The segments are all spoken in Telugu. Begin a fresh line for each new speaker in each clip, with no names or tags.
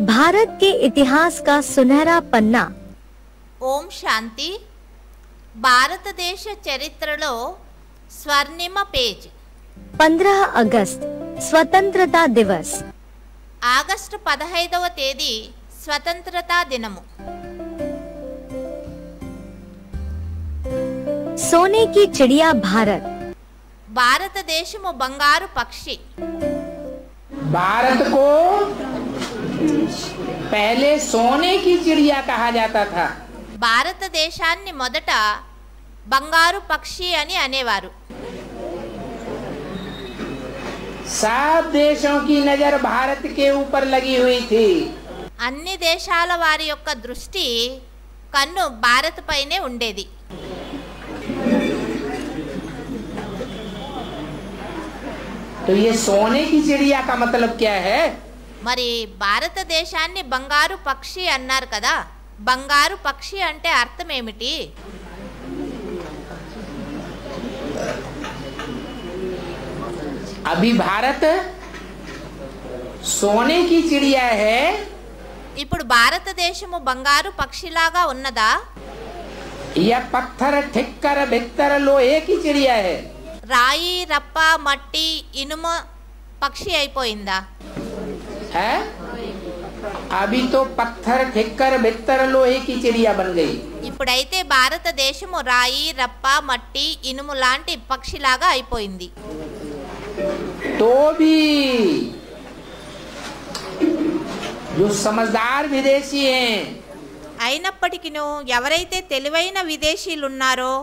भारत के इतिहास का सुनहरा पन्ना।
ఓం శాంతి. భారతదేశ చరిత్రలో స్వర్ణిమ పేజ్.
15 अगस्त स्वतंत्रता दिवस।
ఆగస్టు 15వ తేదీ స్వతంత్రతా దినము.
सोने की चिड़िया भारत।
భారతదేశము బంగారు పక్షి.
भारत को पहले सोने की चिड़िया कहा जाता था।
భారతదేశాన్ని మొదట బంగారు పక్షి అని అనేవారు.
सब देशों की नजर भारत के ऊपर लगी हुई थी।
అన్ని దేశాల వారి యొక్క దృష్టి కన్ను భారత్ పైనే ఉండేది.
तो ये सोने की चिड़िया का मतलब क्या है?
మరి భారతదేశాన్ని బంగారు పక్షి అన్నారు కదా, బంగారు పక్షి అంటే అర్థం ఏమిటి?
अभी भारत सोने की चिड़िया है
ఇప్పుడు భారతదేశము బంగారు పక్షిలాగా ఉన్నదా,
या पत्थर ठिक्कर भित्तर लोहे की चिड़िया है?
రాయి రప్ప మట్టి ఇనుము పక్షి అయిపోయిందా?
है अभी तो पत्थर ठिक्कर भित्तर लोहे की चिड़िया बन गई।
ఇప్పుడైతే భారతదేశము రాయి రప్ప మట్టి ఇనుము లాంటి పక్షిలాగా అయిపోయింది.
तो भी जो समझदार विदेशी हैं
అయినప్పటికీను ఎవరైతే తెలివైన విదేశీయులున్నారో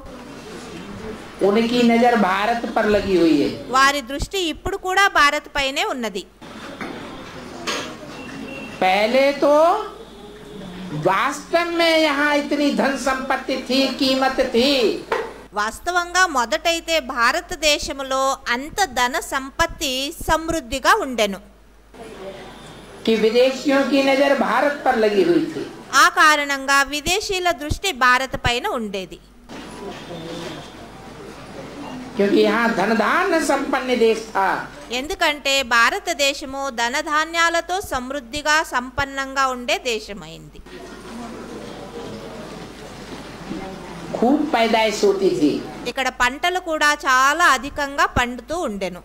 उनकी नजर भारत पर लगी हुई है।
వారి దృష్టి ఇప్పుడు కూడా భారత్ పైనే ఉన్నది.
पहले तो वास्तव में यहाँ इतनी धन संपत्ति थी, कीमत थी,
వాస్తవంగా మొదటైతే భారతదేశంలో అంత ధన సంపత్తి సమృద్ధిగా ఉండెను.
कि विदेशियों की नजर भारत पर लगी हुई थी।
ఆ కారణంగా విదేశీయుల దృష్టి భారత్ పైన ఉండేది.
क्योंकि यहाँ धन धान्य संपन्न देश था।
ఎందుకంటే భారతదేశము ధనధాన్యాలతో సమృద్ధిగా సంపన్నంగా ఉండే దేశమైంది.
खूब पैदाइश होती थी।
ఇక్కడ పంటలు కూడా చాలా అధికంగా పండుతూ ఉండెను.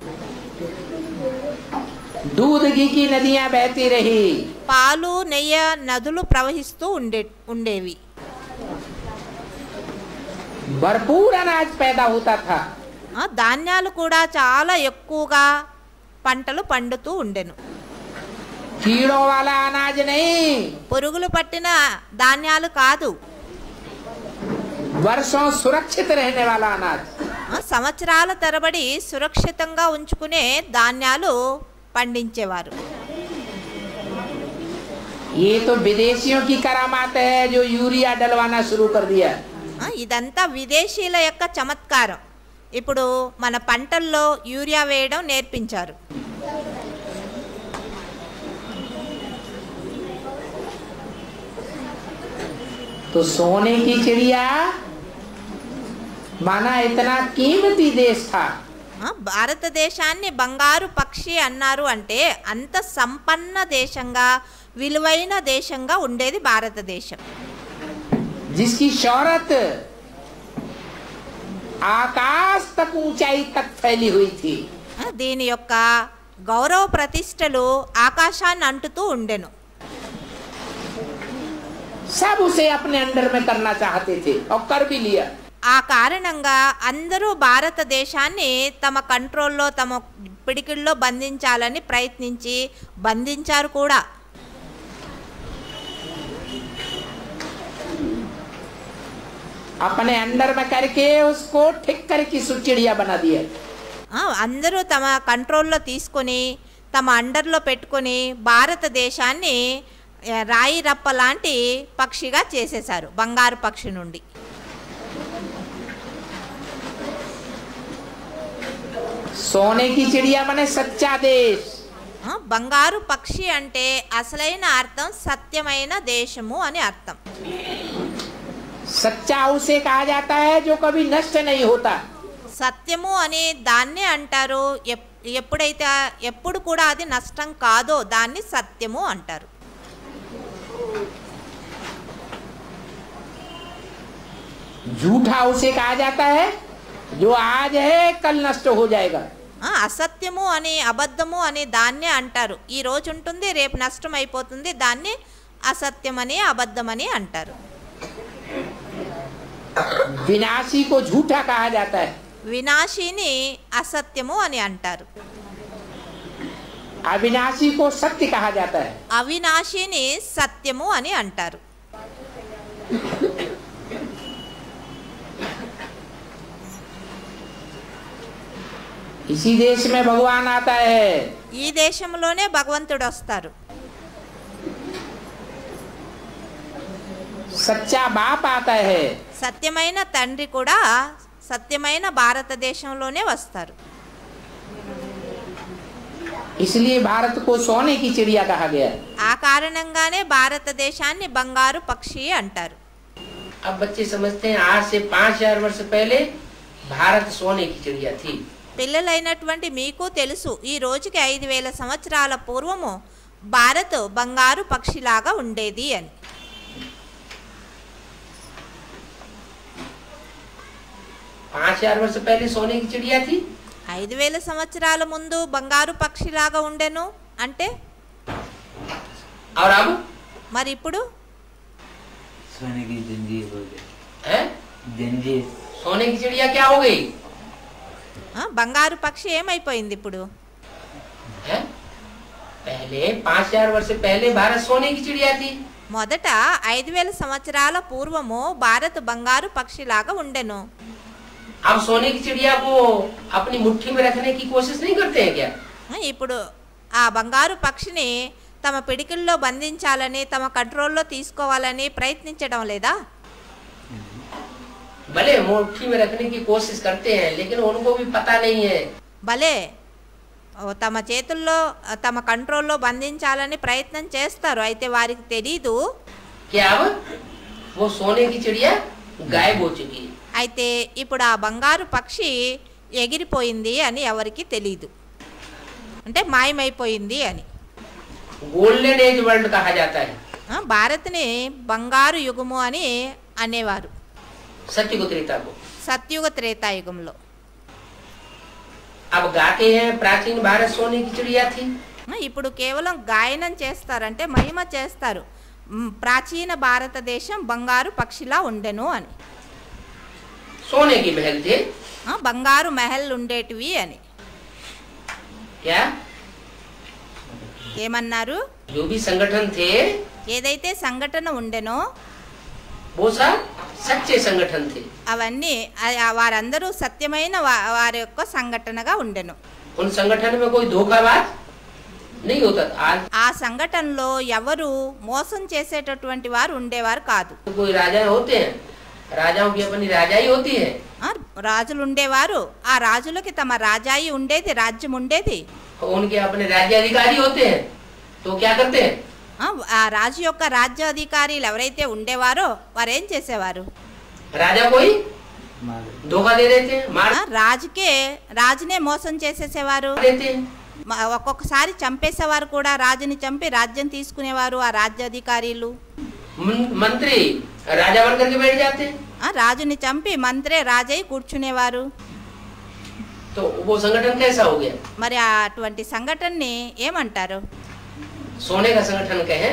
दूध घी की नदियां बहती रही।
పాలు నెయ్యి నదులు ప్రవహిస్తూ ఉండేవి.
भरपूर अनाज पैदा होता था।
ధాన్యాలు కూడా చాలా ఎక్కువగా పంటలు పండుతూ ఉండెను.
कीड़ों वाला अनाज नहीं,
పురుగులు పట్టిన ధాన్యాలు కాదు,
वर्षों सुरक्षित रहने वाला अनाज।
సంవత్సరాల తరబడి సురక్షితంగా ఉంచుకునే ధాన్యాలు పండించేవారు.
ये तो विदेशियों की करामात है जो यूरिया डलवाना शुरू कर दिया।
ఇదంతా విదేశీయుల యొక్క చమత్కారం. ఇప్పుడు మన పంటల్లో యూరియా వేయడం నేర్పించారు.
तो सोने की चिड़िया माना इतना कीमती देश था।
భారతదేశాన్ని బంగారు పక్షి అన్నారు అంటే అంత సంపన్న దేశంగా విలువైన దేశంగా ఉండేది భారతదేశం.
जिसकी शौहरत आकाश तक ऊंचाई तक फैली हुई थी।
దీని యొక్క గౌరవ ప్రతిష్టలు ఆకాశాన్ని అంటుతూ ఉండెను.
सब उसे अपने अंडर में करना चाहते थे और कर भी लिया।
ఆ కారణంగా అందరూ భారతదేశాన్ని తమ కంట్రోల్లో తమ పిడికిల్లో బంధించాలని ప్రయత్నించి బంధించారు కూడా.
अपने अंडर में करके उसको ठीक करके चिड़िया बना दिया।
అందరూ తమ కంట్రోల్లో తీసుకొని తమ అండర్లో పెట్టుకొని భారతదేశాన్ని రాయి రప్ప లాంటి పక్షిగా చేసేశారు, బంగారు పక్షి నుండి.
सोने की चिड़िया माने सच्चा देश।
బంగారు పక్షి అంటే అసలైన అర్థం సత్యమైన దేశము అని అర్థం.
सच्चा उसे कहा जाता है जो कभी नष्ट नहीं होता।
సత్యము అని దాన్నే అంటారు. ఎప్పుడైతే ఎప్పుడు కూడా అది నష్టం కాదో దాన్ని సత్యము అంటారు.
झूठा उसे कहा जाता है जो आज है कल नष्ट हो जाएगा।
అసత్యము అని అబద్ధము అని దాన్నే అంటారు. ఈ రోజు ఉంటుంది, రేపు నష్టం అయిపోతుంది. దాన్ని అసత్యమని అబద్ధమని అంటారు.
विनाशी को झूठा कहा जाता है,
వినాశిని అసత్యము అని అంటారు.
अविनाशी को सत्य कहा जाता है।
అవినాశిని సత్యము అని అంటారు.
इसी देश में भगवान आता है।
ఈ దేశంలోనే భగవంతుడు వస్తారు.
सच्चा बाप आता है।
సత్యమైన తండ్రి కూడా సత్యమైన భారతదేశంలోనే వస్తారు.
इसलिए भारत को सोने की चिड़िया कहा गया।
ఆ కారణంగానే భారతదేశాన్ని బంగారు పక్షి అంటారు.
अब बच्चे समझते हैं आज से 5000 वर्ष पहले भारत सोने की चिड़िया थी।
పిల్లలైనటువంటి మీకు తెలుసు, ఈ రోజుకి 5000 సంవత్సరాల పూర్వము భారత్ బంగారు పక్షిలాగా ఉండేది అని.
5000 वर्ष पहले सोने की चिड़िया थी
5000 సంవత్సరాల ముందు బంగారు పక్షిలాగా ఉండెను అంటే
और अब
మరి ఇప్పుడు
सोने की जंजीर हो गई।
है
जंजीर
सोने की चिड़िया क्या हो गई
బంగారు పక్షి ఏమైపోయింది ఇప్పుడు?
है पहले 5000 वर्ष पहले भारत सोने की चिड़िया थी।
మొదట 5000 సంవత్సరాల పూర్వము భారత్ బంగారు పక్షిలాగా ఉండెను.
अब सोने की चिड़िया को अपनी मुट्ठी में रखने की कोशिश नहीं करते हैं क्या?
ఇప్పుడు ఆ బంగారు పక్షిని తమ పిడికిల్లో బంధించాలని, తమ కంట్రోల్లో తీసుకోవాలని ప్రయత్నించడం లేదా?
भले मुट्ठी में रखने की कोशिश करते हैं लेकिन उनको भी पता नहीं है।
భలే తమ చేతుల్లో తమ కంట్రోల్లో బంధించాలని ప్రయత్నం చేస్తారు, అయితే వారికి తెలీదు
कि अब वो सोने की चिड़िया गायब हो चुकी है।
అయితే ఇప్పుడు ఆ బంగారు పక్షి ఎగిరిపోయింది అని ఎవరికి తెలీదు, అంటే మాయమైపోయింది అని.
गोल्डन एज वर्ल्ड कहा जाता है।
భారత్ని బంగారు యుగము అని అనేవారు
सत्युग त्रेता को।
సత్యుగ త్రేతాయుగంలో.
अब गाते हैं प्राचीन भारत सोने की चिड़िया थी।
ఇప్పుడు కేవలం గాయనం చేస్తారంటే మహిమ చేస్తారు, ప్రాచీన భారతదేశం బంగారు పక్షిలా ఉండెను అని.
सोने के महल थे
బంగారు మహల్ ఉండేటివి అని.
क्या?
ఏమన్నారు?
जो भी संगठन थे
ఏదైతే సంఘటన ఉండెనో
वो सब सच्चे संगठन थे।
అవన్నీ వారందరూ సత్యమైన వారి యొక్క సంఘటనగా ఉండెను.
उन संगठन में कोई धोखाबाज नहीं होता था। आज
ఆ సంఘటనలో ఎవరు మోసం చేసేటటువంటి వారు ఉండేవారు కాదు.
कोई राजा होते हैं, राजाओं की अपनी राजाई होती है।
రాజులు ఉండేవారు, ఆ రాజులకి తమ రాజాయి ఉండేది, రాజ్యం ఉండేది.
उनके अपने राज्याधिकारी होते हैं तो क्या करते हैं?
ఆ రాజు యొక్క రాజ్యాధికారులు ఎవరైతే ఉండేవారో వారు ఏం చేసేవారు?
राजा कोई धोखा दे देते हैं, मार
రాజునే మోసం చేసేసేవారు.
देते हैं।
ఒక్కొక్కసారి చంపేసేవారు కూడా, రాజుని చంపి రాజ్యం తీసుకునేవారు ఆ రాజ్యాధికారులు.
मंत्री राजा बन करके बैठ जाते हैं।
రాజుని చంపి మంత్రే రాజై కూర్చునేవారు.
तो वो संगठन कैसा हो गया?
మరి అటువంటి సంఘటనని ఏమంటారు?
सोने का संगठन कहे,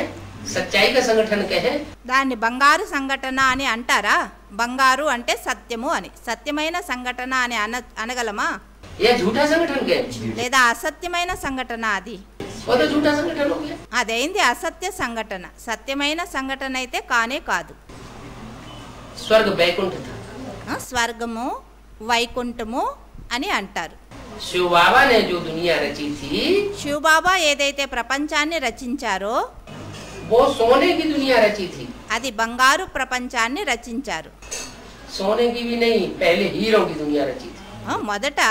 सच्चाई का संगठन कहे,
దాన్ని బంగారు సంఘటన అని అంటారా? బంగారు అంటే సత్యము అని, సత్యమైన సంఘటన అని అనగలమా?
या झूठा संगठन कहे?
లేదా అసత్యమైన సంఘటన అది?
वो तो झूठा संगठन हो गया।
అదేంది అసత్య సంఘటన, సత్యమైన సంఘటన అయితే కానే కాదు.
स्वर्ग बैकुंठ था।
స్వర్గము వైకుంఠము అని అంటారు.
शिव बाबा ने जो दुनिया रची थी
శివబాబా ఏదైతే ప్రపంచాన్ని రచించారో
वो सोने की दुनिया रची थी।
అది బంగారు ప్రపంచాన్ని రచించారు.
सोने की भी नहीं, पहले हीरो की दुनिया रची थी।
మొదట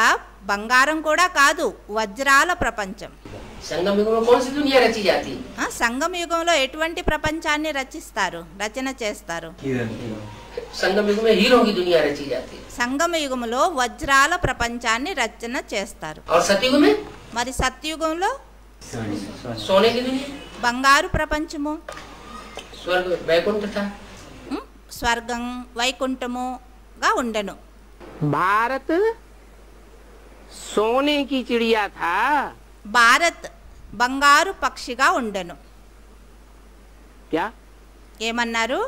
బంగారం కూడా కాదు, వజ్రాల ప్రపంచం.
संगम युग में कौन सी दुनिया रची जाती है?
సంగమ యుగంలో ఎటువంటి ప్రపంచాన్ని రచన చేస్తారు?
संगम युग में हीरो की दुनिया रची जाती है।
సంగమ యుగంలో వజ్రాల ప్రపంచాన్ని రచన చేస్తారు.
और सतयुग में
మరి సత్యుగంలో
सोने की दुनिया।
బంగారు ప్రపంచము.
स्वर्ग वैकुंठ था।
స్వర్గం వైకుంఠముగా ఉండెను.
भारत सोने की चिड़िया था।
భారత్ బంగారు పక్షిగా ఉండెను.
क्या?
ఏమన్నారు?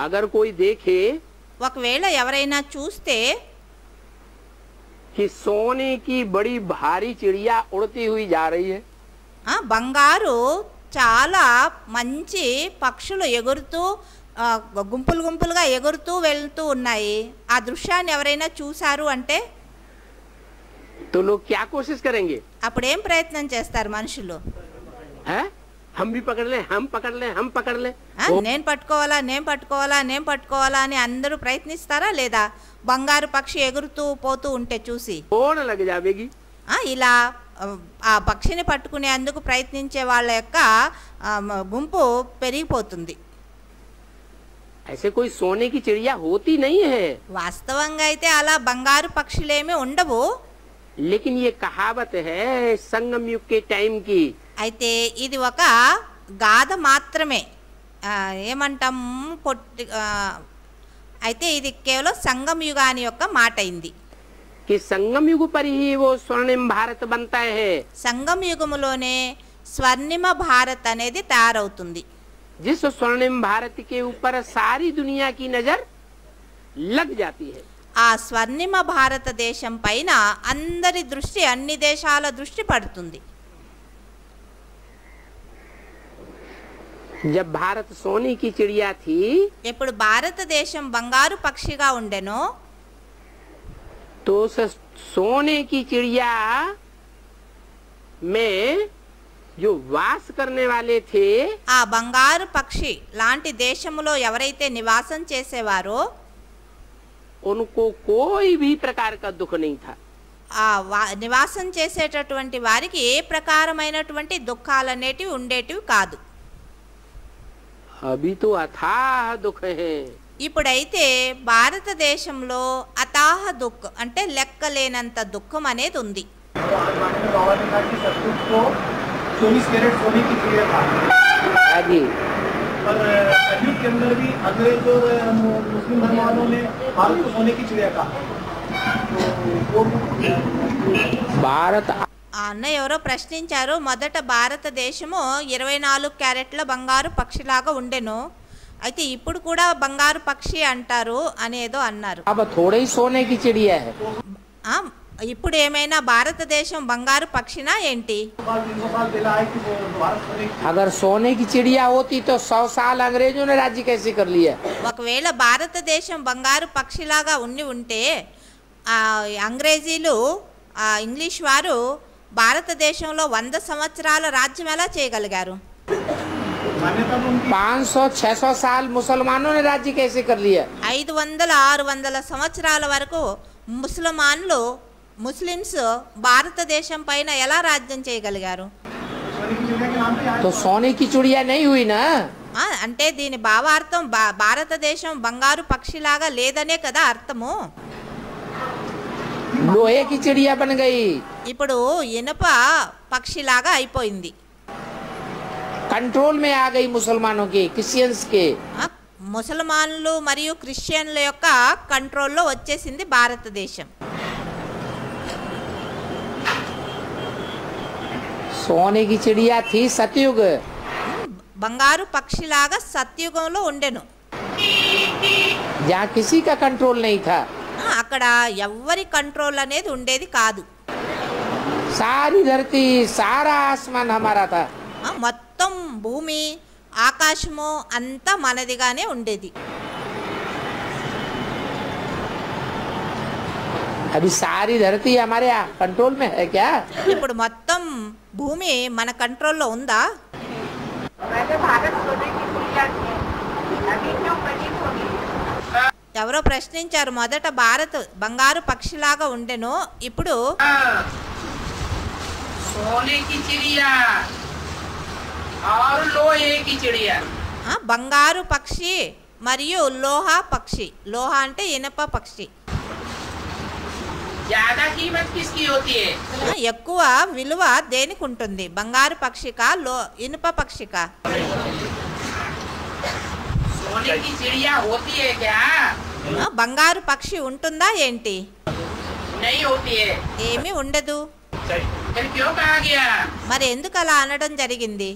अगर कोई देखे
ఒకవేళ ఎవరైనా చూస్తే
कि सोने की बड़ी भारी चिड़िया उड़ती हुई जा रही है,
బంగారు చాలా మంచి పక్షులు ఎగురుతూ గుంపులు గుంపులుగా ఎగురుతూ వెళ్తూ ఉన్నాయి. ఆ దృశ్యాన్ని ఎవరైనా చూశారు అంటే
तो लोग क्या कोशिश करेंगे?
అప్పుడేం ప్రయత్నం చేస్తారు మనుషులు?
है हम भी पकड़ लें, हम पकड़ लें, हम पकड़ लें।
నేను పట్టుకోవాలా, నేను పట్టుకోవాలా, నేను పట్టుకోవాలా అని అందరూ ప్రయత్నిస్తారా లేదా? బంగారు పక్షి ఎగురుతూ పోతూ ఉంటే చూసి
कौन लग जाएगी?
ఇలా ఆ పక్షిని పట్టుకునేందుకు ప్రయత్నించే వాళ్ళ యొక్క గుంపు పెరిగిపోతుంది.
ऐसे कोई सोने की चिड़िया होती नहीं है,
వాస్తవంగా అయితే అలా బంగారు పక్షులేమీ ఉండవు.
लेकिन ये कहावत है संगम युग के टाइम की।
అయితే ఇది ఒక గాథ మాత్రమే. ఏమంటాం అయితే ఇది కేవలం సంగం యుగాని యొక్క మాట అయింది.
कि संगम युग पर ही वो स्वर्णिम भारत बनता है,
సంగం యుగములోనే స్వర్ణిమ భారత్ అనేది తయారవుతుంది.
जिस स्वर्णिम भारत के ऊपर सारी दुनिया की नजर लग जाती है।
ఆ స్వర్ణిమ భారతదేశం పైన అందరి దృష్టి, అన్ని దేశాల దృష్టి పడుతుంది.
जब भारत सोने की चिड़िया थी,
ఎప్పుడు భారతదేశం బంగారు పక్షిగా ఉండెనో
तो उस सोने की चिड़िया में जो वास करने वाले थे,
ఆ బంగారు పక్షి లాంటి దేశములో ఎవరైతే నివాసం చేసేవారో
उनको कोई भी प्रकार का दुख नहीं था।
ఆ నివాసం చేసేటటువంటి వారికి ఏ ప్రకారమైనటువంటి దుఃఖాలనేటివి ఉండేటివి కాదు.
अभी तो अथाह दुख है।
ఇప్పుడైతే భారతదేశంలో అతాహ దుఃఖం అంటే లెక్కలేనంత దుఃఖం అనేది ఉంది.
आगे
पर कलयुग के अंदर भी अंग्रेज और मुस्लिम धर्म वालों ने भारत को सोने की चिड़िया कहा।
भारत
ఆ అన్న ఎవరో ప్రశ్నించారు, మొదట భారతదేశము 24 క్యారెట్ల బంగారు పక్షిలాగా ఉండెను, అయితే ఇప్పుడు కూడా బంగారు పక్షి అంటారు అనేదో అన్నారు.
अब थोड़े ही सोने की चिड़िया है।
ఇప్పుడు ఏమైనా భారతదేశం బంగారు పక్షినా ఏంటి?
300 साल पहले आई थी वो भारत सोने की।
अगर सोने की चिड़िया होती तो 100 साल अंग्रेजों ने राज्य कैसे कर लिया?
ఒకవేళ భారతదేశం బంగారు పక్షిలాగా ఉంటే అంగ్రేజీలు ఇంగ్లీష్ వారు భారతదేశంలో 100 సంవత్సరాల రాజ్యం ఎలా చేయగలిగారు?
500-600 साल मुसलमानों ने राज्य कैसे कर लिया?
500-600 సంవత్సరాల వరకు ముస్లిమ్స్ భారతదేశం పైన ఎలా రాజ్యం చేయగలిగారు?
तो सोने की चिड़िया नहीं हुई ना।
అంటే దీని భావార్థం భారతదేశం బంగారు పక్షిలాగా లేదనే కదా అర్థము.
लोहे की चिड़िया बन गई,
ఇప్పుడు ఇనుప పక్షిలాగా అయిపోయింది.
कंट्रोल में आ गई मुसलमानों के, क्रिश्चियंस के।
ముసల్మాన్లు మరియు క్రిస్టియన్ల యొక్క కంట్రోల్లో వచ్చేసింది భారతదేశం.
सोने की चिड़िया थी सतयुग,
బంగారు పక్షిలాగా సత్యుగంలో ఉండెను,
जहाँ किसी का कंट्रोल नहीं था।
అక్కడ ఎవ్వరి కంట్రోల్ అనేది ఉండేది కాదు.
सारी धरती सारा आसमान हमारा था।
మొత్తం భూమి ఆకాశము అంతా మనదిగానే ఉండేది.
अभी सारी धरती हमारे कंट्रोल में है क्या?
ఇప్పుడు మొత్తం భూమి మన కంట్రోల్లో ఉందా? ఎవరో ప్రశ్నించారు, మొదట భారత్ బంగారు పక్షిలాగా ఉండెను, ఇప్పుడు
सोने की चिड़िया और लोहे की चिड़िया।
బంగారు పక్షి మరియు లోహ పక్షి. లోహ అంటే ఇనుప పక్షి.
ज्यादा कीमत किसकी होती है?
ఎక్కువ విలువ దేనికి ఉంటుంది, బంగారు పక్షికా ఇనుప పక్షికా?
सोने की चिड़िया होती है क्या?
బంగారు పక్షి ఉంటుందా ఏంటి?
नहीं होती है।
ఏమీ ఉండదు.
फिर क्यों कहा गया?
మరి ఎందుకు అలా అనడం జరిగింది?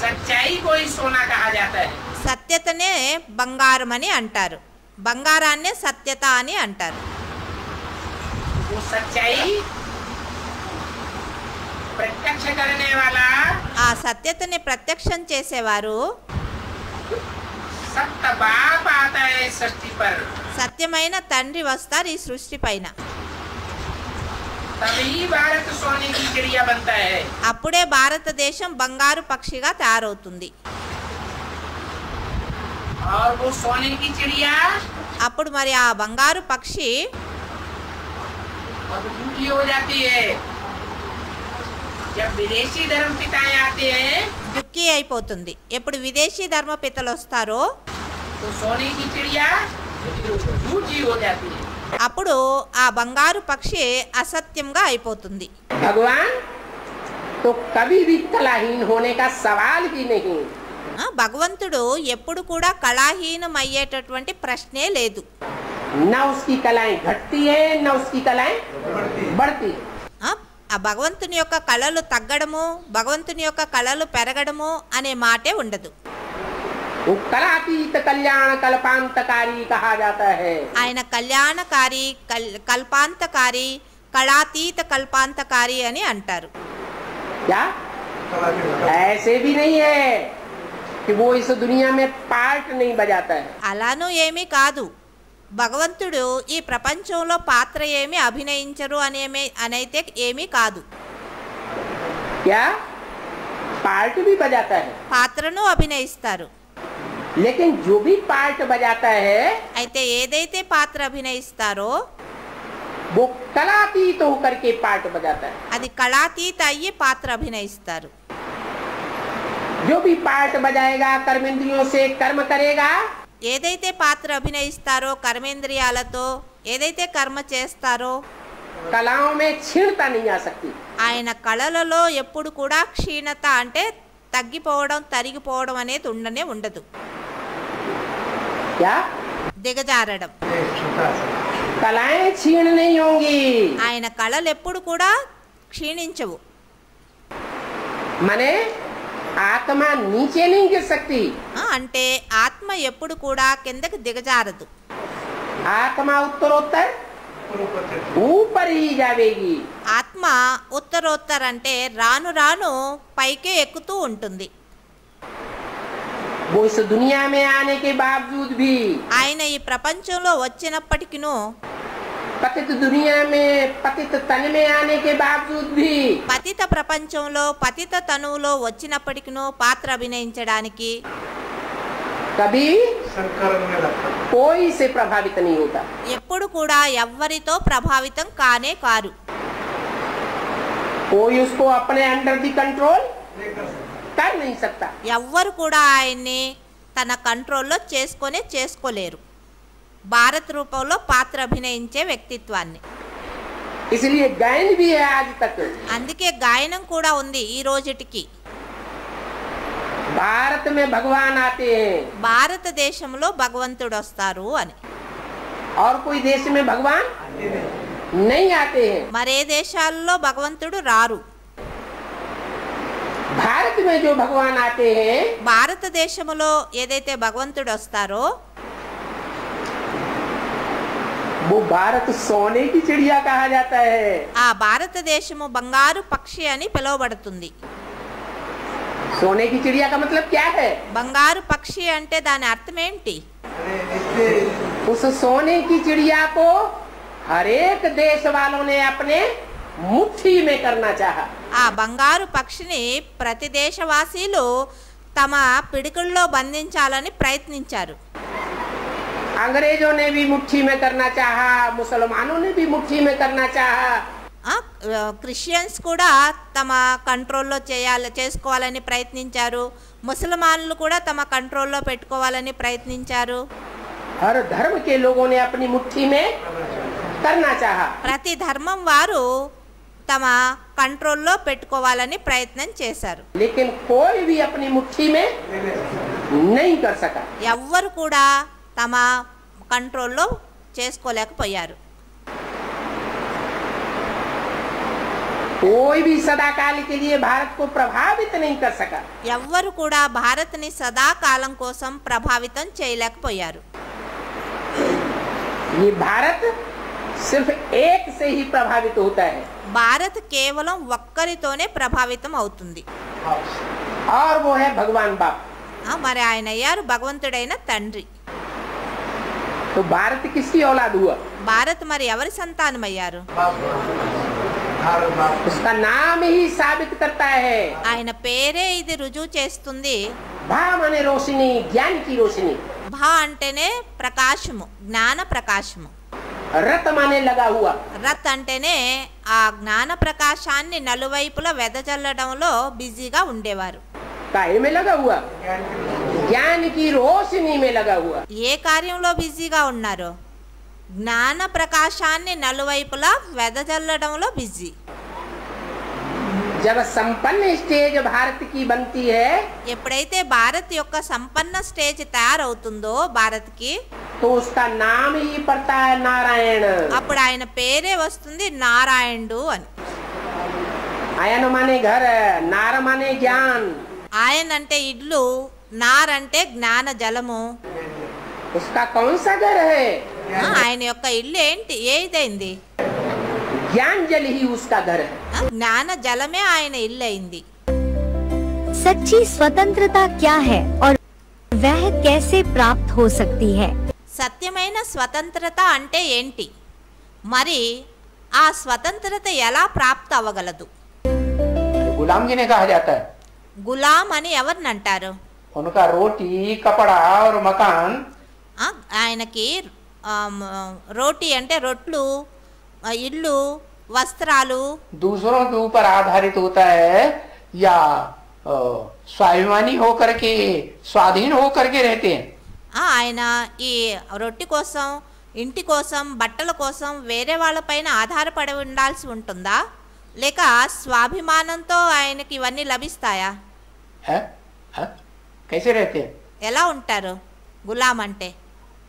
सच्चाई को ही सोना कहा जाता है।
సత్యతనే బంగారం అని అంటారు, బంగారాన్నే సత్యత అని అంటారు.
वो सच्चाई प्रत्यक्ष करने वाला,
ఆ సత్యతని ప్రత్యక్షం చేసేవారు
सत्य बाप आता है सृष्टि पर,
సత్యమైన తండ్రి వస్తారు ఈ సృష్టి పైన.
तभी भारत सोने की चिड़िया बनता है।
అప్పుడే భారతదేశం బంగారు పక్షిగా తయారవుతుంది.
और वो सोने की चिड़िया
అప్పుడు మరి ఆ బంగారు పక్షి
अब झूठी हो जाती है। जब विदेशी धर्म पिताएं आते हैं
దుక్కి అయిపోతుంది. ఎప్పుడు విదేశీ ధర్మపితలు వస్తారో
तो सोने की चिड़िया झूठी हो जाती है।
అప్పుడు ఆ బంగారు పక్షి అసత్యంగా అయిపోతుంది.
भगवान तो कभी भी कलाहीन होने का सवाल ही नहीं।
భగవంతుడు ఎప్పుడు కూడా కళాహీనం అయ్యేటటువంటి ప్రశ్నే లేదు.
न उसकी कलाएं घटती है न उसकी कलाएं बढ़ती है।
ఆ భగవంతుని యొక్క కళలు తగ్గడము, భగవంతుని యొక్క కళలు పెరగడము అనే మాటే ఉండదు.
वो कलातीत कल्याण कल्पांतकारी कहा जाता है।
ఆయన కళ్యాణకారి, కల్పాంతకారి, కళాతీత కల్పాంతకారి అని అంటారు.
क्या ऐसे भी नहीं है कि वो इस दुनिया में पार्ट नहीं बजाता है।
అలానూ ఏమీ కాదు, భగవంతుడు ఈ ప్రపంచంలో పాత్ర ఏమి అభినయించరు అనైతే ఏమీ కాదు.
क्या पार्ट भी बजाता है,
పాత్రను అభినయిస్తారు.
लेकिन जो भी पार्ट बजाता है
అయితే ఏదైతే పాత్ర అభినయిస్తారో
वो कलातीत होकर के पार्ट बजाता है।
అది కళాతీత అయ్యి పాత్ర అభినయిస్తారు.
जो भी पार्ट बजाएगा कर्मेंद्रियों से कर्म करेगा,
ఏదైతే పాత్ర అభినయిస్తారో కర్మేంద్రియాలతో ఏదైతే కర్మ చేస్తారో
कलाओं में क्षीणता नहीं आ सकती।
ఆయన కళలలో ఎప్పుడు కూడా క్షీణత అంటే తగ్గిపోవడం, తరిగిపోవడం అనేది ఉండదు.
क्या
దిగజారడం.
कलाएं क्षीण नहीं होंगी,
ఆయన కళలు ఎప్పుడు కూడా క్షీణించవు.
माने आत्मा नीचे नहीं गिर सकती,
అంటే ఆత్మ ఎప్పుడు కూడా కిందకి దిగజారదు.
आत्मा उत्तरोत्तर ऊपर ही जाएगी।
ఆత్మ ఉత్తరోత్తర అంటే రాను రాను పైకే ఎక్కుతూ ఉంటుంది.
वो इस दुनिया में आने के बावजूद भी,
ఆయన ఈ ప్రపంచంలో వచ్చినప్పటికినూ,
पतित दुनिया में पतित तन में आने के बावजूद भी,
పతిత ప్రపంచంలో పతిత తనువులో వచ్చినప్పటికినూ పాత్ర అభినయించడానికి
कभी कोई से प्रभावित नहीं होता।
ఎప్పుడు కూడా ఎవ్వరితో ప్రభావితం కానే కారు.
कोई उसको अपने अंडर दी कंट्रोल कर नहीं सकता।
ఎవ్వరు కూడా ఆయన్ని తన కంట్రోల్లో చేసుకోలేరు భారత్ రూపంలో పాత్ర అభినయించే వ్యక్తిత్వాన్ని.
इसलिए गायन भी है आज तक।
అందుకే గాయనం కూడా ఉంది ఈ రోజుటికి.
भारत में भगवान आते हैं
భారతదేశంలో భగవంతుడు వస్తారు అని.
और कोई देश में भगवान नहीं आते हैं।
మరే దేశాల్లో భగవంతుడు రారు.
भारत में जो भगवान आते हैं
భారతదేశంలో ఏదైతే భగవంతుడు వస్తారో
वो भारत सोने की चिड़िया कहा जाता है।
ఆ భారతదేశము బంగారు పక్షి అని పిలువబడుతుంది.
सोने की चिड़िया का मतलब क्या है?
బంగారు పక్షి అంటే దాని అర్థం ఏంటి?
उस सोने की चिड़िया को हर एक देश वालों ने अपने मुट्ठी में करना चाहा।
ఆ బంగారు పక్షిని ప్రతి దేశవాసీలు తమ పిడికిల్లో బంధించాలని ప్రయత్నించారు.
अंग्रेजों ने भी मुट्ठी में करना चाहा, मुसलमानों ने भी मुट्ठी में करना चाहा।
క్రిస్టియన్స్ కూడా తమ కంట్రోల్లో చేసుకోవాలని ప్రయత్నించారు. ముసల్మాన్లు కూడా తమ కంట్రోల్లో పెట్టుకోవాలని ప్రయత్నించారు.
हर धर्म के लोगों ने अपनी मुट्ठी में करना चाहा,
ప్రతి ధర్మం వారు తమ కంట్రోల్లో పెట్టుకోవాలని ప్రయత్నం చేశారు.
लेकिन कोई भी अपनी मुट्ठी में नहीं कर सका.
ఎవ్వరు కూడా తమ కంట్రోల్లో చేసుకోలేకపోయారు.
कोई भी सदाकाल के लिए भारत को प्रभावित नहीं कर सका.
ఎవ్వరు కూడా భారత్ని సదాకాలం కోసం ప్రభావితం చేయలేకపోయారు.
ये भारत सिर्फ एक से ही प्रभावित होता है
భారత్ కేవలం ఒక్కరితోనే ప్రభావితం అవుతుంది.
और वो है भगवान बाप.
మరి ఆయన అయ్యారు భగవంతుడైన తండ్రి.
तो भारत किसकी औलाद हुआ?
భారత్ మరి ఎవరి సంతానం అయ్యారు?
उसका नाम ही साबित करता है.
ఆయన పేరే ఇది రుజువు చేస్తుంది.
भा माने रोशनी, ज्ञान की रोशनी.
భా అంటేనే ప్రకాశము, జ్ఞాన ప్రకాశము.
रत माने लगा हुआ.
రత్ అంటేనే ఆ జ్ఞాన ప్రకాశాన్ని నలువైపులా వెదజల్లడంలో బిజీగా ఉండేవారు.
काहे में लगा हुआ? ज्ञान की रोशनी में लगा हुआ.
ఏ కార్యంలో బిజీగా ఉన్నారు? జ్ఞాన ప్రకాశాన్ని నలువైపులా వెదజల్లడంలో బిజీ.
जब संपन्न स्टेज भारत की बनती है
ఎప్పుడైతే భారత్ యొక్క సంపన్న స్టేజ్ తయారవుతుందో భారత్కి,
तो उसका नाम ही पड़ता है नारायण.
అప్పుడు ఆయన పేరే వస్తుంది నారాయణుడు అని.
आयन माने घर, नार माने ज्ञान.
ఆయన అంటే ఇల్లు, నార్ అంటే జ్ఞాన జలము.
उसका कौन सा घर है?
ఆయన యొక్క ఇల్లు ఏంటి, ఏదైంది?
ज्ञान जल ही उसका घर है.
జ్ఞాన జలమే ఆయన ఇల్లు అయింది.
सच्ची स्वतंत्रता क्या है और वह कैसे प्राप्त हो सकती है?
సత్యమైన స్వతంత్రత అంటే ఏంటి, మరి ఆ స్వతంత్రత ఎలా ప్రాప్తి అవ్వగలదు?
गुलाम जी ने कहा जाता है,
గులాం అని ఎవరిని అంటారు?
उनका रोटी, कपड़ा और मकान
ఆయనకి రోటీ అంటే రొట్లు, ఇల్లు, వస్త్రాలు
दूसरों के ऊपर आधारित होता है या स्वाभिमानी होकर के, स्वाधीन होकर के रहते हैं.
ఆయన ఈ రొట్టి కోసం, ఇంటి కోసం, బట్టల కోసం వేరే వాళ్ళపైన ఆధారపడి ఉండాల్సి ఉంటుందా, లేక స్వాభిమానంతో ఆయనకి ఇవన్నీ లభిస్తాయా?
कैसे रहते हैं?
ఎలా ఉంటారు? గులాం అంటే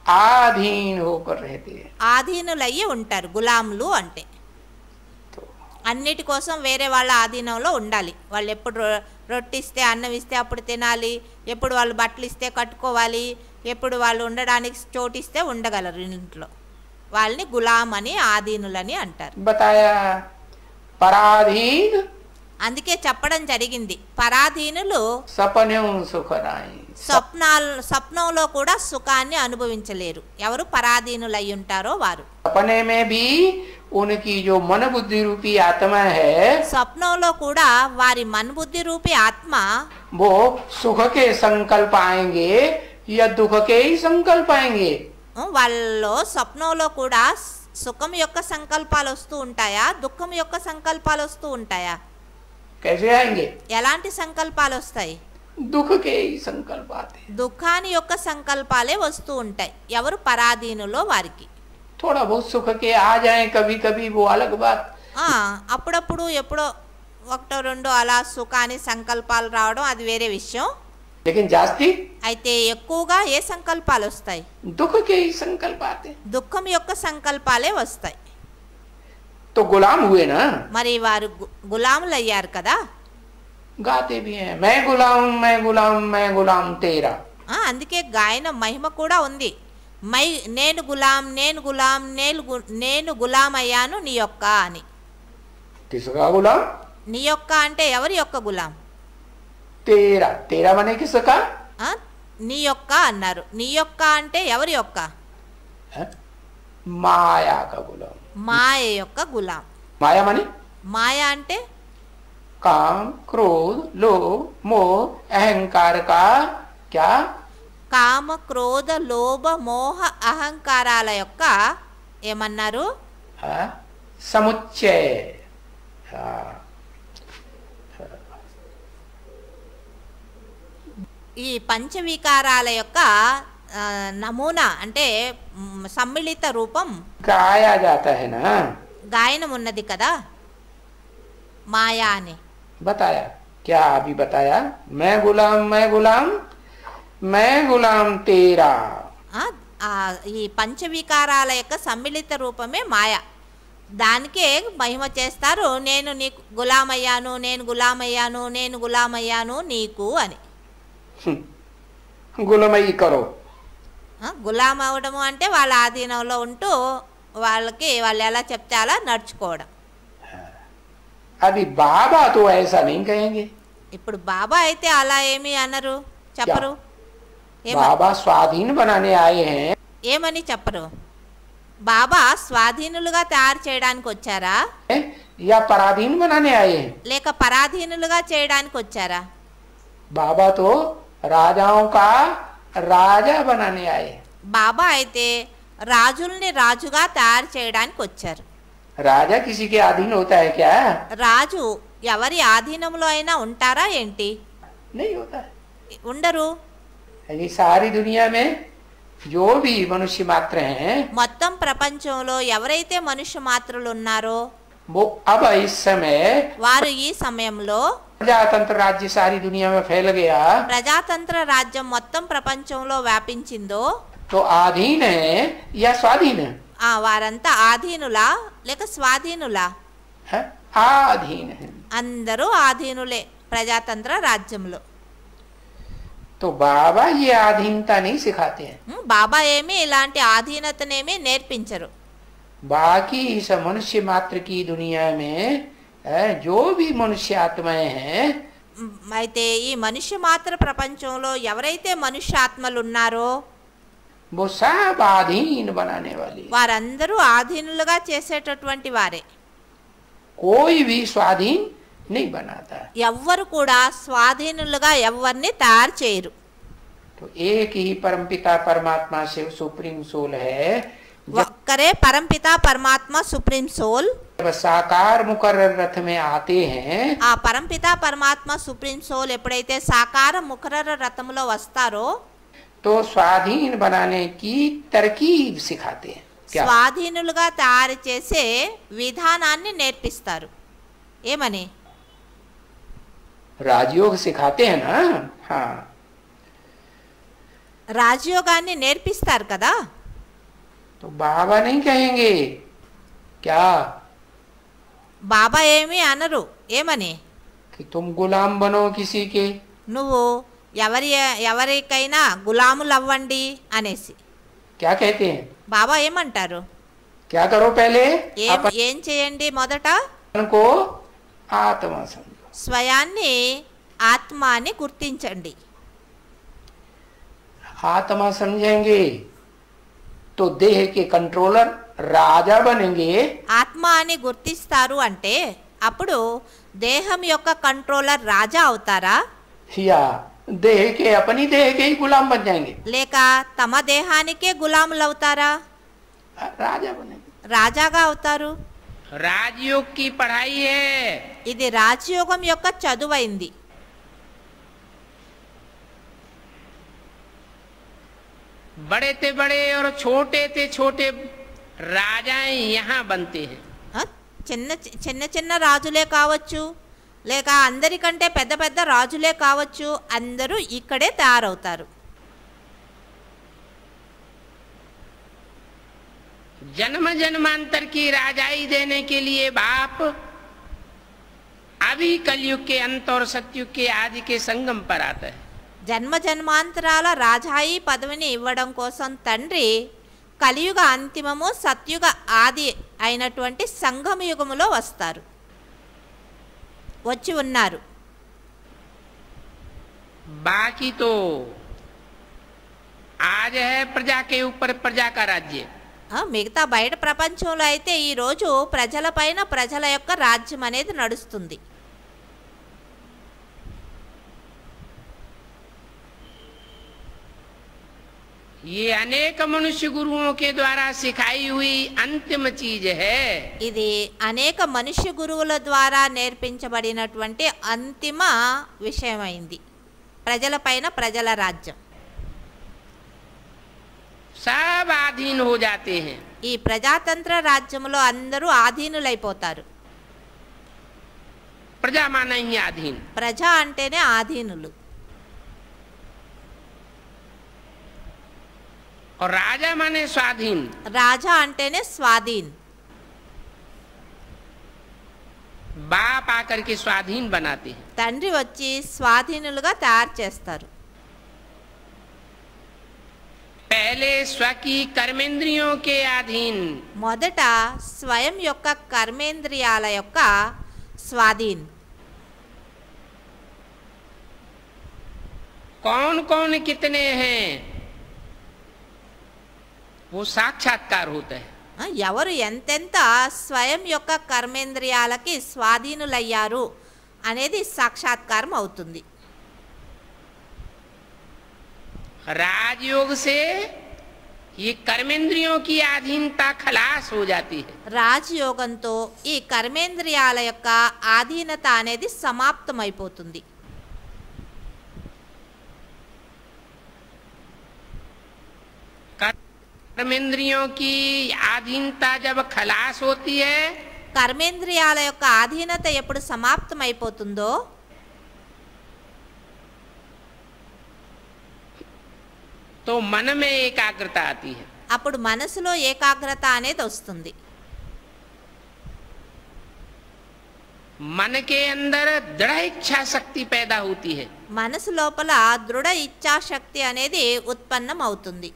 आधीन होकर रहते हैं.
ఆధీనులయ్యి ఉంటారు. గులాంలు అంటే అన్నిటి కోసం వేరే వాళ్ళ ఆధీనంలో ఉండాలి. వాళ్ళు ఎప్పుడు రొట్టి ఇస్తే, అన్నం ఇస్తే అప్పుడు తినాలి, ఎప్పుడు వాళ్ళు బట్టలు ఇస్తే కట్టుకోవాలి, ఎప్పుడు వాళ్ళు ఉండడానికి చోటు ఇస్తే ఉండగలరు ఇంట్లో. వాళ్ళని గులాం అని, ఆధీనులని అంటారు.
बताया पराधीन
అందుకే చెప్పడం జరిగింది, పరాధీనులు
सपने सुखदाई.
స్వప్నంలో కూడా సుఖాన్ని అనుభవించలేరు. ఎవరు పరాధీనులు అయి ఉంటారో వారు.
सपने में भी उनकी जो मन बुद्धि रूपी आत्मा है,
స్వప్నంలో కూడా వారి మన్బుద్ధి రూపి ఆత్మ
वो सुख के संकल्प आएंगे या दुख के ही संकल्प आएंगे.
వాళ్ళలో స్వప్నంలో కూడా సుఖం యొక్క సంకల్పాలు వస్తూ ఉంటాయా, దుఃఖం యొక్క సంకల్పాలు వస్తూ ఉంటాయా?
कैसे आएंगे?
ఎలాంటి సంకల్పాలు వస్తాయి?
दुख के ही संकल्प आते हैं.
దుఃఖాన్ని యొక్క సంకల్పాలే వస్తూ ఉంటాయి ఎవరు పరాధీనులో వారికి.
थोड़ा बहुत सुख के आ जाए कभी कभी, वो अलग बात.
అప్పుడప్పుడు ఎప్పుడో ఒకటో రెండో అలా సుఖాన్ని సంకల్పాలు రావడం అది వేరే విషయం.
लेकिन जास्ती
అయితే ఎక్కువగా ఏ సంకల్పాలు వస్తాయి?
दुख के ही संकल्प आते हैं.
దుఃఖం యొక్క సంకల్పాలే వస్తాయి.
तो गुलाम हुए ना,
మరి వారు గులాములు అయ్యారు కదా.
गाते भी हैं, मैं गुलाम मैं गुलाम मैं गुलाम तेरा.
అందుకే గాయన మహిమ కూడా ఉంది. నేను గులాం నేను గులాం నేను గులాం అయ్యాను నీ యొక్క అని.
किसका गुलाम?
నీ యొక్క అంటే ఎవరి యొక్క గులాం?
तेरा. तेरा माने किसका?
నీ యొక్క అన్నారు. నీ యొక్క అంటే ఎవరి యొక్క?
माया का गुलाम.
మాయ యొక్క గులాం.
माया माने
మాయ అంటే
काम, क्रोध, लोभ, मोह, अहंकार का क्या?
కామ, క్రోధ, లోభ, మోహ, అహంకారాల యొక్క ఏమన్నారు?
समुच्चय.
ఈ పంచవికారాల యొక్క నమూనా అంటే సమ్మిళిత రూపం
गाया जाता है ना,
గాయనం ఉన్నది కదా మాయా అని.
बताया क्या अभी बताया, मैं गुलाम मैं गुलाम मैं गुलाम तेरा.
ఆ, ఆ, ఈ పంచవికారాల యొక్క సమ్మిళిత రూపమే మాయ. దానికే మహిమ చేస్తారు, నేను నీకు గులామయ్యాను, నేను గులామయ్యాను, నేను గులామయ్యాను నీకు అని.
गुलामई करो.
గులాం అవడము అంటే వాళ్ళ ఆధీనంలో ఉంటూ వాళ్ళకి వాళ్ళు ఎలా చెప్తే అలా నడుచుకోవడం.
अभी बाबा तो ऐसा नहीं कहेंगे.
ఇప్పుడు బాబా అయితే అలా ఏమీ అనరు, చెప్పరు.
बाबा स्वाधीन बनाने आए हैं,
ఏమని చెప్పరు. బాబా స్వాధీనులుగా తయారు చేయడానికి వచ్చారా
या पराधीन बनाने आए हैं.
లేక పరాధీనులుగా చేయడానికి వచ్చారా?
बाबा तो राजाओं का राजा बनाने आए हैं.
బాబా అయితే రాజుల్ని రాజుగా తయారు చేయడానికి వచ్చారు.
राजा किसी के अधीन होता है क्या?
రాజు ఎవరి ఆధీనంలో అయినా ఉంటారా ఏంటి?
नहीं होता है.
ఉండరు.
ये सारी दुनिया में जो भी मनुष्य मात्र हैं,
మొత్తం ప్రపంచంలో ఎవరైతే మనుష్య మాత్రులు ఉన్నారో
वो अब इस समय
వారు ఈ సమయంలో
प्रजातंत्र राज्य सारी दुनिया में फैल गया,
ప్రజాతంత్ర రాజ్యం మొత్తం ప్రపంచంలో వ్యాపించిందో
तो आधीन है या स्वाधीन है?
వారంతా ఆధీనులా లేక స్వాధీనులా?
हैं? आधीन है.
అందరూ ఆధీనులే ప్రజాతంత్ర రాజ్యంలో.
तो बाबा ये आधीनता नहीं सिखाते हैं.
బాబా ఏమీ ఇలాంటి ఆధీనతనేమీ నేర్పించరు.
बाकी इस मनुष्य मात्र की दुनिया में जो भी मनुष्य आत्माएं हैं,
అయితే ఈ మనుష్య మాత్ర ప్రపంచంలో ఎవరైతే మనుష్య ఆత్మలు ఉన్నారో
वो सब आधीन बनाने वाली.
వారందరూ ఆధీనులుగా చేసేటటువంటి వారే.
कोई भी स्वाधीन नहीं बनाता.
ఎవ్వరు కూడా స్వాధీనులుగా ఎవరిని తయారు చేయరు.
तो एक ही परमपिता परमात्मा से सुप्रीम सोल है.
ఒక్కరే పరంపిత పరమాత్మ సుప్రీం సోల్.
जब साकार मुकर्रर रथ में आते हैं,
ఆ పరంపిత పరమాత్మ సుప్రీం సోల్ ఎప్పుడైతే సాకార ముఖరర రథములో వస్తారో
तो स्वाधीन बनाने की तरकीब सिखाते हैं. क्या?
స్వాధీనులుగా తయారు చేసే విధానాన్ని నేర్పిస్తారు. ఏమని?
राजयोग सिखाते हैं ना. हाँ,
రాజయోగాన్ని నేర్పిస్తారు కదా.
तो बाबा नहीं कहेंगे क्या
బాబా ఏమీ అనరు. ఏమని?
कि तुम गुलाम बनो किसी के.
నువ్వు ఎవరికైనా గులాములు అవ్వండి అనేసి.
क्या कहते हैं?
బాబా ఏమంటారు?
क्या करो पहले,
ఏం చేయండి? మొదట
अपन को आत्मा समझो.
స్వయాన్ని ఆత్మ అని గుర్తించండి.
आत्मा समझेंगे तो देह के कंट्रोलर राजा बनेंगे.
ఆత్మ అని గుర్తిస్తారు అంటే అప్పుడు దేహం యొక్క కంట్రోలర్ రాజా అవుతారా
या देह के अपनी देह के ही गुलाम बन जाएंगे.
లేక తమ దేహానికే గులాములు అవుతారా?
राजा बनेंगे.
రాజాగా అవుతారు.
राजयोग की पढ़ाई है.
ఇది రాజయోగం యొక్క చదువైంది.
बड़े थे बड़े और छोटे थे छोटे राजाएं यहाँ बनते हैं.
ఆ, చిన్న చిన్న చిన్న రాజులే కావచ్చు లేక అందరికంటే పెద్ద పెద్ద రాజులే కావచ్చు, అందరూ ఇక్కడే తయారవుతారు.
जन्म जन्मांतर की राजाई देने के लिए बाप अभी कलयुग के अंत और सतयुग के आदि के संगम पर आता है.
జన్మ జన్మాంతరాల రాజాయి పదవిని ఇవ్వడం కోసం తండ్రి కలియుగ అంతిమము సత్యుగ ఆది అయినటువంటి సంగమ యుగములో వస్తారు, వచ్చి ఉన్నారు.
बाकी तो आज है प्रजा के ऊपर प्रजा का राज्य.
మిగతా బయట ప్రపంచంలో అయితే ఈరోజు ప్రజల పైన ప్రజల యొక్క రాజ్యం అనేది నడుస్తుంది.
ये अनेक मनुष्य गुरुओं के द्वारा सिखाई हुई अंतिम चीज है.
ఇది అనేక మనుష్య గురువుల ద్వారా నేర్పించబడినటువంటి అంతిమ విషయమైంది, ప్రజల పైన ప్రజల రాజ్యం.
सब आधीन हो जाते हैं।
ఈ ప్రజాతంత్ర రాజ్యంలో అందరూ ఆధీనులైపోతారు.
प्रजा माना ही आधीन।
ప్రజ అంటేనే ఆధీనులు.
और राजा माने स्वाधीन।
రాజా అంటేనే స్వాధీన్.
बाप आकर के स्वाधीन बनाते हैं।
తండ్రి వచ్చి స్వాధీనులుగా తయారు చేస్తారు.
पहले स्व की कर्मेंद्रियों के अधीन।
మొదట స్వయం యొక్క కర్మేంద్రియాల యొక్క స్వాధీన్.
कौन कौन कितने हैं वो साक्षात्कार होता है।
ఎవరు ఎంతెంత స్వయం యొక్క కర్మేంద్రియాలకి స్వాధీనులయ్యారు అనేది సాక్షాత్కారం అవుతుంది.
राजयोग से ये कर्मेंद्रियों की अधीनता खलास हो जाती है।
రాజయోగంతో ఈ కర్మేంద్రియాల యొక్క ఆధీనత అనేది సమాప్తమైపోతుంది.
कर्मेंद्रियों की अधीनता जब खलास होती है
కర్మేంద్రియాల యొక్క ఆధీనత ఎప్పుడు సమాప్తమైపోతుందో
तो मन में एकाग्रता आती है।
అప్పుడు మనసులో ఏకాగ్రత అనేది వస్తుంది.
मन के अंदर दृढ़ इच्छा शक्ति पैदा होती है।
మనసు లోపల దృఢ ఇచ్ఛాశక్తి అనేది ఉత్పన్నం అవుతుంది.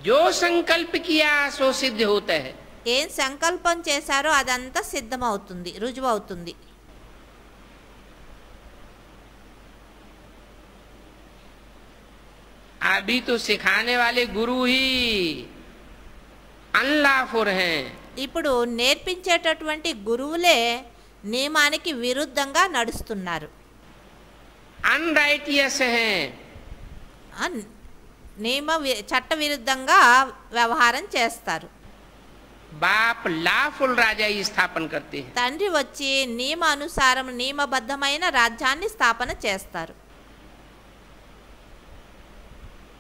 जो संकल्प किया सो सिद्ध होता है।
ఏం సంకల్పం చేశారో అదంతా సిద్ధమవుతుంది, రుజువవుతుంది.
अभी तो सिखाने वाले गुरु ही अनलॉफुल हैं।
ఇప్పుడు నేర్పించేటటువంటి గురువులే నియమానికి విరుద్ధంగా నడుస్తున్నారు.
अनराइटियस हैं।
చట్ట విరుద్ధంగా వ్యవహారం చేస్తారు.
बाप लाफुल राजा ही स्थापन करते हैं।
తండ్రి వచ్చి నియమానుసారం నియమబద్ధమైన రాజ్యాన్ని స్థాపన చేస్తారు.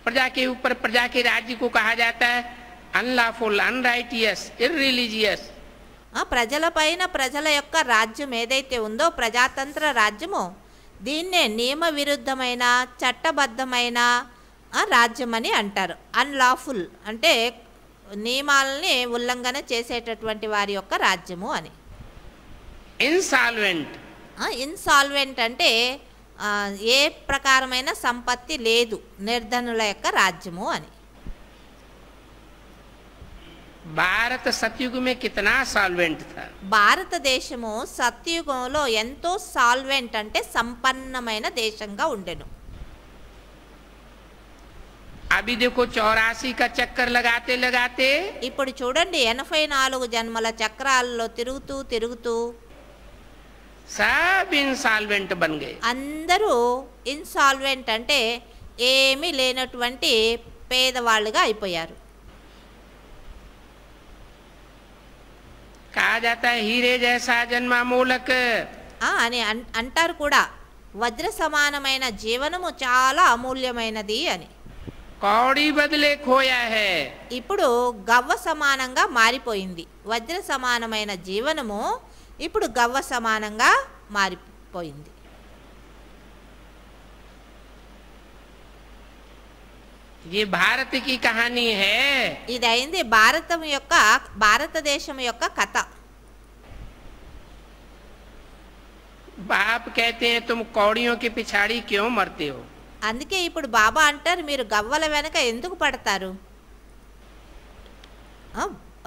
प्रजा के ऊपर प्रजा के राज्य को कहा जाता है अनलॉफुल, अनराइटियस, इररिलीजियस।
ప్రజల పైన ప్రజల యొక్క రాజ్యం ఏదైతే ఉందో ప్రజాతంత్ర రాజ్యము దీన్నే నియమ విరుద్ధమైన చట్టబద్ధమైన రాజ్యం అని అంటారు. అన్లాఫుల్ అంటే నియమాలని ఉల్లంఘన చేసేటటువంటి వారి యొక్క రాజ్యము అని.
ఇన్సాల్వెంట్.
ఇన్సాల్వెంట్ అంటే ఏ ప్రకారమైన సంపత్తి లేదు, నిర్ధనుల యొక్క రాజ్యము అని.
భారత సత్యుగ में कितना साल्वेंट था।
భారతదేశము సత్యుగంలో ఎంతో సాల్వెంట్ అంటే సంపన్నమైన దేశంగా ఉండెను.
अभी देखो 84 का चक्कर लगाते लगाते
ఇప్పుడు చూడండి 84 జన్మల చక్రాల్లో తిరుగుతూ తిరుగుతూ
सब इंसॉल्वेंट बन गए।
అందరూ ఇన్సాల్వెంట్ అంటే ఏమీ లేనటువంటి పేదవాళ్ళుగా అయిపోయారు.
कहा जाता है हीरे जैसा जन्मा मूलक
అని అంటారు కూడా, వజ్ర సమానమైన జీవనము చాలా అమూల్యమైనది అని.
कौड़ी बदले खोया है।
ఇప్పుడు గవ్వ సమానంగా మారిపోయింది. వజ్ర సమానమైన జీవనము ఇప్పుడు గవ్వ సమానంగా మారిపోయింది.
ये भारत की कहानी है।
ఇది అయింది భారతదేశం యొక్క కథ.
बाप कहते हैं तुम कौड़ियों के पिछाड़ी क्यों मरते हो।
అందుకే ఇప్పుడు బాబా అంటారు మీరు గవ్వల వెనక ఎందుకు పడతారు.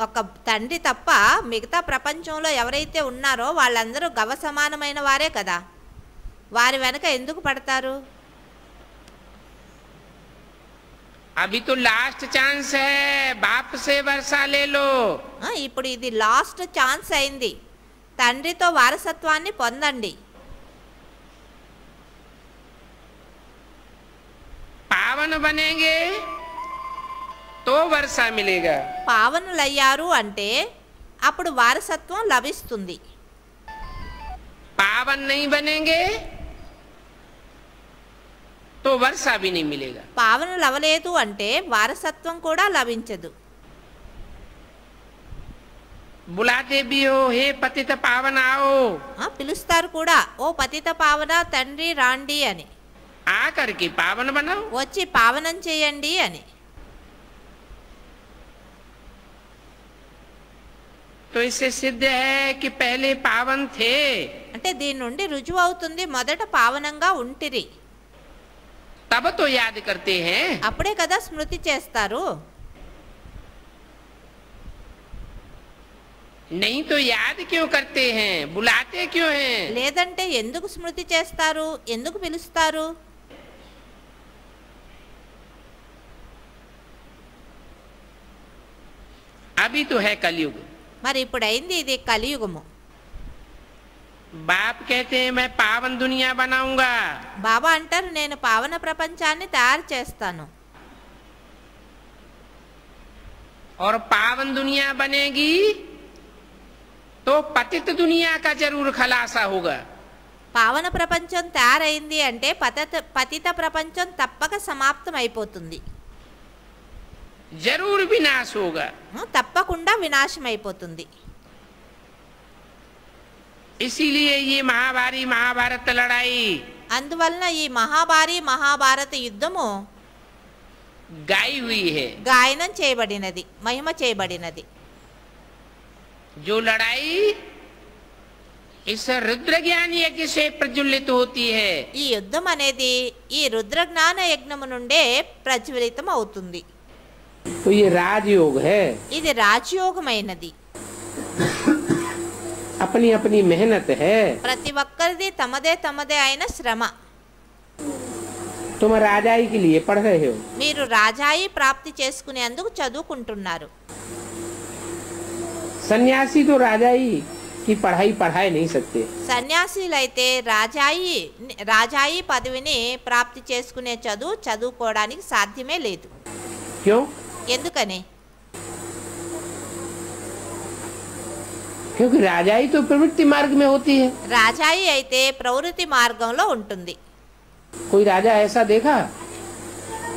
ఒక తండ్రి తప్ప మిగతా ప్రపంచంలో ఎవరైతే ఉన్నారో వాళ్ళందరూ గవ్వ సమానమైన వారే కదా, వారి వెనక ఎందుకు పడతారు.
अभी तो लास्ट चांस है, बाप से वर्षा ले लो।
ఇప్పుడు ఇది లాస్ట్ ఛాన్స్ అయింది, తండ్రితో వారసత్వాన్ని పొందండి.
पावन बनेंगे तो वर्षा मिलेगा।
పావనులయ్యారు అంటే అప్పుడు వారసత్వం లభిస్తుంది.
पावन नहीं बनेंगे तो वर्षा भी नहीं मिलेगा।
పావనులు అవలేదు అంటే వారసత్వం కూడా లభించదు.
बुलाते भी हो, हे पतित पावन आओ,
పిలుస్తారు కూడా, ఓ పతిత పావన తండ్రి రాండి అని,
आकर के पावन बनाओ।
వచ్చి పావనం చేయండి అని.
तो इससे सिद्ध है कि पहले पावन थे,
అంటే దీని నుండి రుజువు అవుతుంది మొదట పావనంగా ఉంటిరి,
तब तो याद करते हैं।
అప్పుడే కదా స్మృతి చేస్తారు.
नहीं तो याद क्यों करते हैं, बुलाते क्यों हैं?
లేదంటే ఎందుకు స్మృతి చేస్తారు, ఎందుకు పిలుస్తారు?
अभी तो है कलयुग।
మరి ఇప్పుడైంది ఇది కలియుగము.
बाप कहते हैं मैं पावन दुनिया बनाऊंगा,
బాబా అంటారు నేను పావన ప్రపంచాన్ని తయారు చేస్తాను.
और पावन दुनिया बनेगी तो पतित दुनिया का जरूर खलासा होगा।
పావన ప్రపంచం తయారైంది అంటే పతిత ప్రపంచం తప్పక సమాప్తం అయిపోతుంది,
जरूर विनाश होगा।
తప్పకుండా వినాశం అయిపోతుంది.
इसीलिए ये महाभारी महाभारत लड़ाई
అందువలన ఈ మహాభారత యుద్ధము
गाई हुई है।
గాయనం చేయబడినది, మహిమ చేయబడినది.
जो लड़ाई इस रुद्र ज्ञान यज्ञ से प्रज्वलित होती है,
ఈ యుద్ధం అనేది ఈ రుద్రజ్ఞాన యజ్ఞము నుండే ప్రజ్వలితం అవుతుంది.
तो ये राजयोग है।
ఇది రాజయోగమైనది.
अपनी अपनी मेहनत है।
ప్రతి ఒక్కరిది తమదే అయిన శ్రమ.
तुम राजाई के लिए पढ़ रहे हो,
మీరు రాజాయి ప్రాప్తి చేసుకునేందుకు చదువుకుంటున్నారు.
सन्यासी तो राजाई की पढ़ाई पढ़ाई नहीं सकते।
సన్యాసులైతే రాజాయి పదవిని ప్రాప్తి చేసుకునే చదువుకోవడానికి సాధ్యమే లేదు.
क्यों?
ఎందుకని?
क्योंकि राजाई तो प्रवृत्ति मार्ग में होती है।
రాజాయి అయితే ప్రవృత్తి మార్గంలో ఉంటుంది.
कोई राजा ऐसा देखा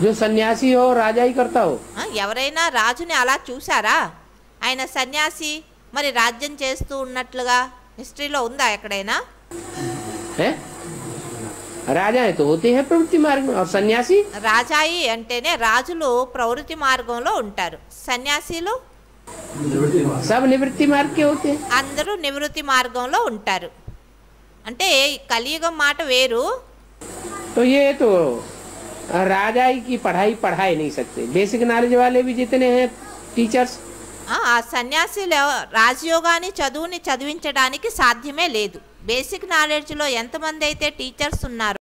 जो सन्यासी हो राजाई करता हो?
ఎవరైనా రాజుని అలా చూసారా? ఆయన సన్యాసి మరి రాజ్యం చేస్తూ ఉన్నట్లుగా హిస్టరీలో ఉందా ఎక్కడైనా?
है? राजाएं तो होते हैं प्रवृत्ति मार्ग में, और सन्यासी
రాజాయి అంటేనే రాజులు ప్రవృత్తి మార్గంలో ఉంటారు, సన్యాసీలు
सब निवृत्ति मार्ग के होते हैं।
అందరూ నివృత్తి మార్గంలో ఉంటారు. అంటే కలియుగం మాట వేరు.
तो ये तो राजाई की पढ़ाई पढ़ाई नहीं सकते। बेसिक नॉलेज वाले भी जितने हैं टीचर्स,
ఆ సన్యాసులు రాజయోగాన్ని చదివించడానికి సాధ్యమే లేదు. బేసిక్ నాలెడ్జ్లో ఎంతమంది అయితే టీచర్స్ ఉన్నారో